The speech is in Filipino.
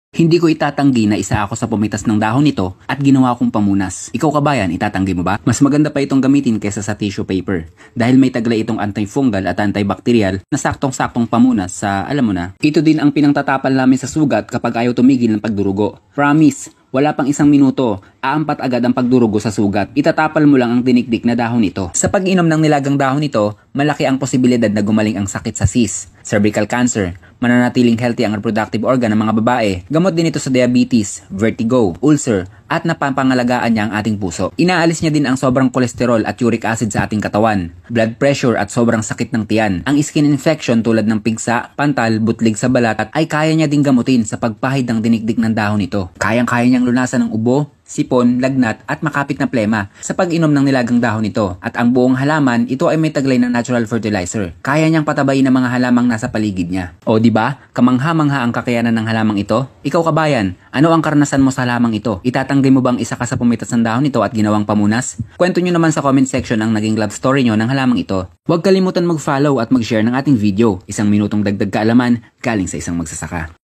Hindi ko itatanggi na isa ako sa pumitas ng dahon nito at ginawa kong pamunas. Ikaw kabayan, itatanggi mo ba? Mas maganda pa itong gamitin kaysa sa tissue paper dahil may taglay itong antifungal at antibacterial na saktong-saktong pamunas sa alam mo na. Ito din ang pinangtatapal namin sa sugat kapag ayaw tumigil ng pagdurugo. Promise, wala pang 1 minuto, aampat agad ang pagdurugo sa sugat. Itatapal mo lang ang dinikdik na dahon nito. Sa pag-inom ng nilagang dahon nito, malaki ang posibilidad na gumaling ang sakit sa cyst, cervical cancer, mananatiling healthy ang reproductive organ ng mga babae. Gamot din ito sa diabetes, vertigo, ulcer, at napapangalagaan niya ang ating puso. Inaalis niya din ang sobrang kolesterol at uric acid sa ating katawan, blood pressure at sobrang sakit ng tiyan. Ang skin infection tulad ng pigsa, pantal, butlig sa balat ay kaya niya ding gamutin sa pagpahid ng dinikdik ng dahon nito. Kayang-kaya niyang lunasan ng ubo, sipon, lagnat at makapit na plema sa pag-inom ng nilagang dahon nito. At ang buong halaman, ito ay may taglay ng natural fertilizer. Kaya niyang patabayin ang mga halamang nasa paligid niya. O di ba? Kamangha-mangha ang kakayanan ng halamang ito. Ikaw kabayan, ano ang karanasan mo sa halamang ito? Itatanggi mo bang isa ka sa pumitas ng dahon nito at ginawang pamunas? Kwento niyo naman sa comment section ang naging love story niyo ng halamang ito. Huwag kalimutan mag-follow at mag-share ng ating video. 1 minutong dagdag kaalaman galing sa isang magsasaka.